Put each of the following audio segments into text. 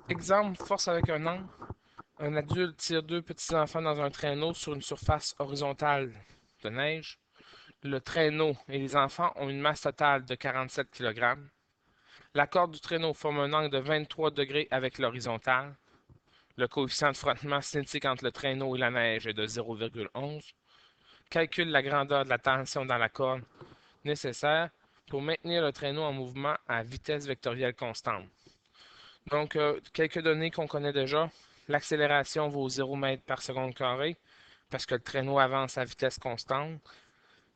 Exemple, force avec un angle. Un adulte tire deux petits enfants dans un traîneau sur une surface horizontale de neige. Le traîneau et les enfants ont une masse totale de 47 kg. La corde du traîneau forme un angle de 23 degrés avec l'horizontale. Le coefficient de frottement cinétique entre le traîneau et la neige est de 0,11. Calcule la grandeur de la tension dans la corde nécessaire pour maintenir le traîneau en mouvement à vitesse vectorielle constante. Donc, quelques données qu'on connaît déjà. L'accélération vaut 0 m par seconde carré parce que le traîneau avance à vitesse constante.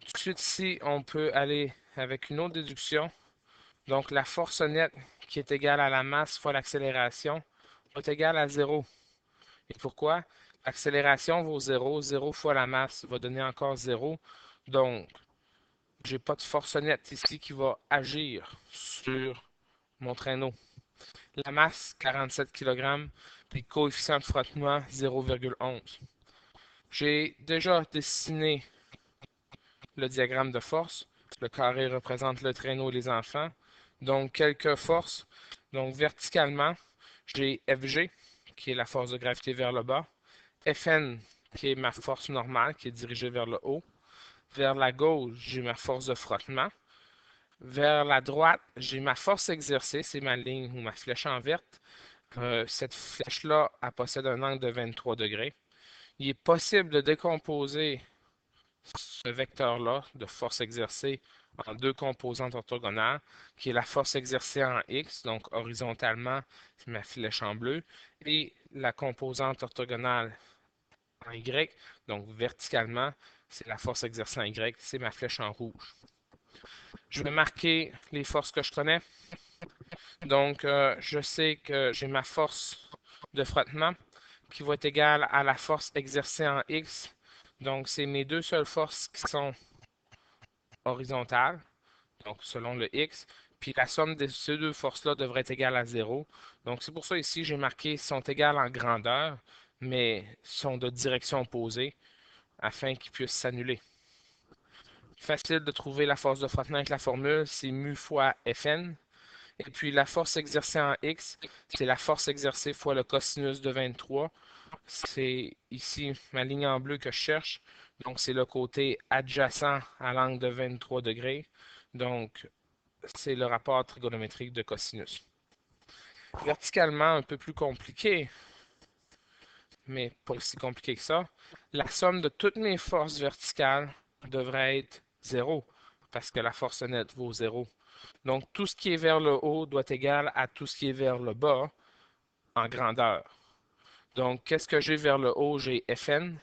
Tout de suite ici, on peut aller avec une autre déduction. Donc, la force nette qui est égale à la masse fois l'accélération est égale à 0. Et pourquoi? L'accélération vaut 0. 0 fois la masse va donner encore 0. Donc, j'ai pas de force nette ici qui va agir sur mon traîneau. La masse, 47 kg, puis coefficient de frottement, 0,11. J'ai déjà dessiné le diagramme de force. Le carré représente le traîneau et les enfants. Donc, quelques forces. Donc, verticalement, j'ai FG, qui est la force de gravité vers le bas. Fn, qui est ma force normale, qui est dirigée vers le haut. Vers la gauche, j'ai ma force de frottement. Vers la droite, j'ai ma force exercée, c'est ma ligne ou ma flèche en verte. Cette flèche-là, elle possède un angle de 23 degrés. Il est possible de décomposer ce vecteur-là de force exercée en deux composantes orthogonales, qui est la force exercée en X, donc horizontalement, c'est ma flèche en bleu, et la composante orthogonale en Y, donc verticalement, c'est la force exercée en Y, c'est ma flèche en rouge. Je vais marquer les forces que je connais. Donc, je sais que j'ai ma force de frottement qui va être égale à la force exercée en X. Donc, c'est mes deux seules forces qui sont horizontales, donc selon le X. Puis la somme de ces deux forces-là devrait être égale à 0. Donc, c'est pour ça ici, j'ai marqué sont égales en grandeur, mais sont de direction opposée afin qu'ils puissent s'annuler. Facile de trouver la force de frottement avec la formule, c'est mu fois Fn. Et puis la force exercée en X, c'est la force exercée fois le cosinus de 23. C'est ici ma ligne en bleu que je cherche. Donc c'est le côté adjacent à l'angle de 23 degrés. Donc c'est le rapport trigonométrique de cosinus. Verticalement, un peu plus compliqué, mais pas aussi compliqué que ça. La somme de toutes mes forces verticales devrait être 0 parce que la force nette vaut 0. Donc, tout ce qui est vers le haut doit être égal à tout ce qui est vers le bas en grandeur. Donc, qu'est-ce que j'ai vers le haut? J'ai Fn,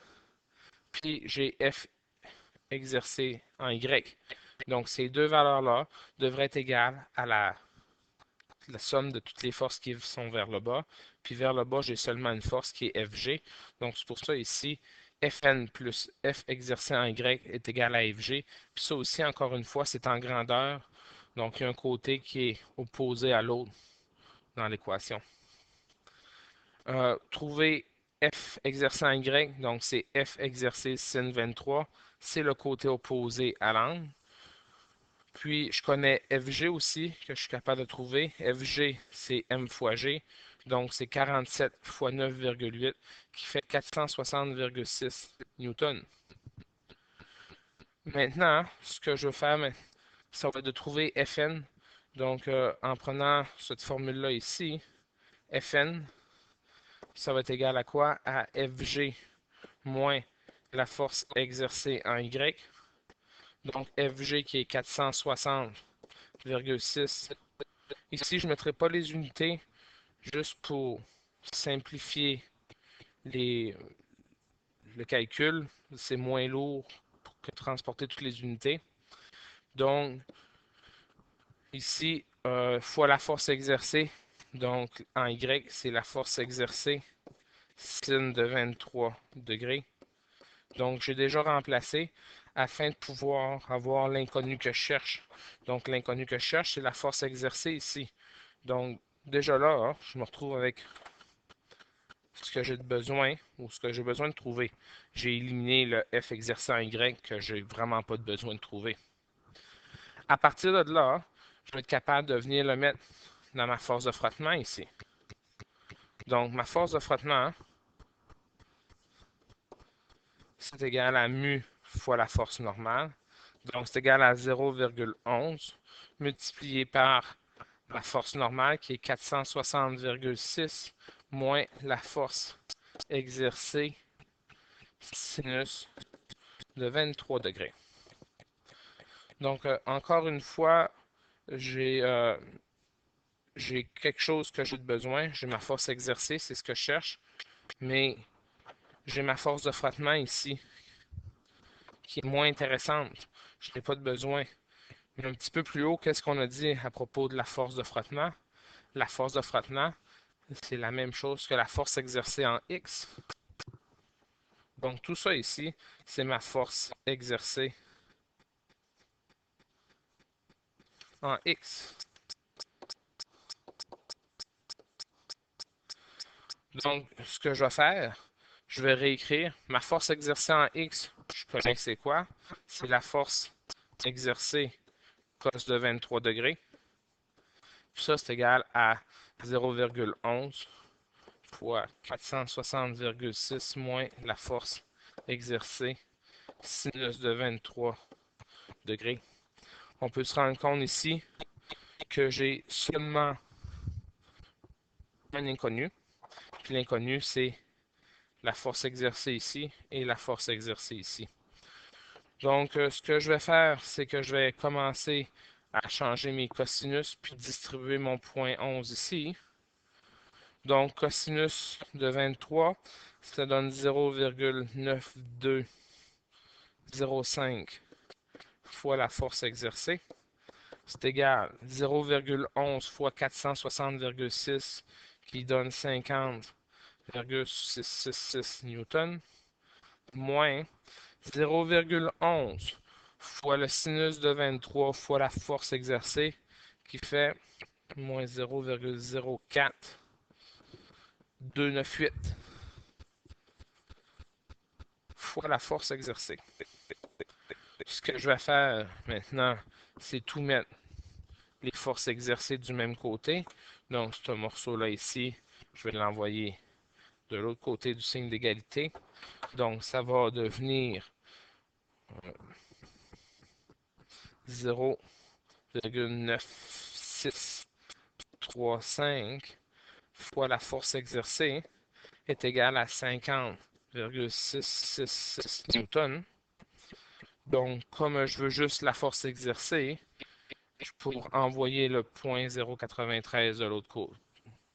puis j'ai F exercé en Y. Donc, ces deux valeurs-là devraient être égales à la somme de toutes les forces qui sont vers le bas. Puis vers le bas, j'ai seulement une force qui est Fg. Donc, c'est pour ça ici, Fn plus F exercé en Y est égal à Fg. Puis ça aussi, encore une fois, c'est en grandeur. Donc, il y a un côté qui est opposé à l'autre dans l'équation. Trouver F exercé en Y, donc c'est F exercé sin 23, c'est le côté opposé à l'angle. Puis je connais FG aussi, que je suis capable de trouver. FG, c'est M fois G, donc c'est 47 fois 9,8, qui fait 460,6 newtons. Maintenant, ce que je veux faire, ça va être de trouver Fn. Donc, en prenant cette formule-là ici, Fn, ça va être égal à quoi? À Fg moins la force exercée en Y. Donc, Fg qui est 460,6. Ici, je ne mettrai pas les unités juste pour simplifier les, le calcul. C'est moins lourd que transporter toutes les unités. Donc, ici, fois la force exercée. Donc, en Y, c'est la force exercée sin de 23 degrés. Donc, j'ai déjà remplacé afin de pouvoir avoir l'inconnu que je cherche. Donc, l'inconnu que je cherche, c'est la force exercée ici. Donc, déjà là, hein, je me retrouve avec ce que j'ai besoin ou ce que j'ai besoin de trouver. J'ai éliminé le F exercé en Y que j'ai vraiment pas de besoin de trouver. À partir de là, je vais être capable de venir le mettre dans ma force de frottement ici. Donc, ma force de frottement, c'est égal à mu fois la force normale. Donc, c'est égal à 0,11 multiplié par la force normale qui est 460,6 moins la force exercée sinus de 23 degrés. Donc, encore une fois, j'ai quelque chose que j'ai besoin. J'ai ma force exercée, c'est ce que je cherche. Mais j'ai ma force de frottement ici, qui est moins intéressante. Je n'ai pas de besoin. Mais un petit peu plus haut, qu'est-ce qu'on a dit à propos de la force de frottement? La force de frottement, c'est la même chose que la force exercée en X. Donc tout ça ici, c'est ma force exercée en X. Donc ce que je vais faire, je vais réécrire ma force exercée en X. Je connais c'est quoi? C'est la force exercée cos de 23 degrés. Puis ça, c'est égal à 0,11 fois 460,6 moins la force exercée sinus de 23 degrés. On peut se rendre compte ici que j'ai seulement un inconnu. Puis l'inconnu, c'est la force exercée ici et la force exercée ici. Donc, ce que je vais faire, c'est que je vais commencer à changer mes cosinus puis distribuer mon point 11 ici. Donc, cosinus de 23, ça donne 0,9205 fois la force exercée. C'est égal à 0,11 fois 460,6 qui donne 50,666 newtons, moins 0,11 fois le sinus de 23 fois la force exercée qui fait moins 0,04298 fois la force exercée. Ce que je vais faire maintenant, c'est tout mettre les forces exercées du même côté. Donc, ce morceau-là ici, je vais l'envoyer de l'autre côté du signe d'égalité. Donc, ça va devenir 0,9635 fois la force exercée est égal à 50,666 newtons. Donc, comme je veux juste la force exercée, pour envoyer le point 0,93 de l'autre côté,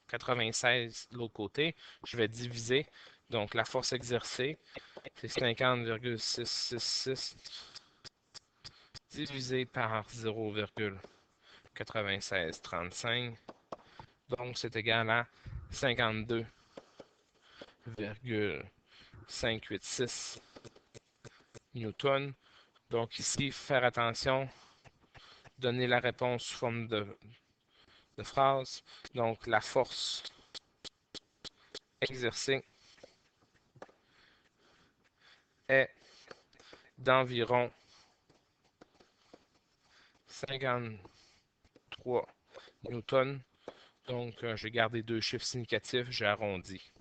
96 de l'autre côté, je vais diviser. Donc, la force exercée, c'est 50,666 divisé par 0,9635. Donc, c'est égal à 52,586 newtons. Donc, ici, faire attention, donner la réponse sous forme de phrase. Donc, la force exercée est d'environ 53 newtons. Donc, j'ai gardé deux chiffres significatifs, j'ai arrondi.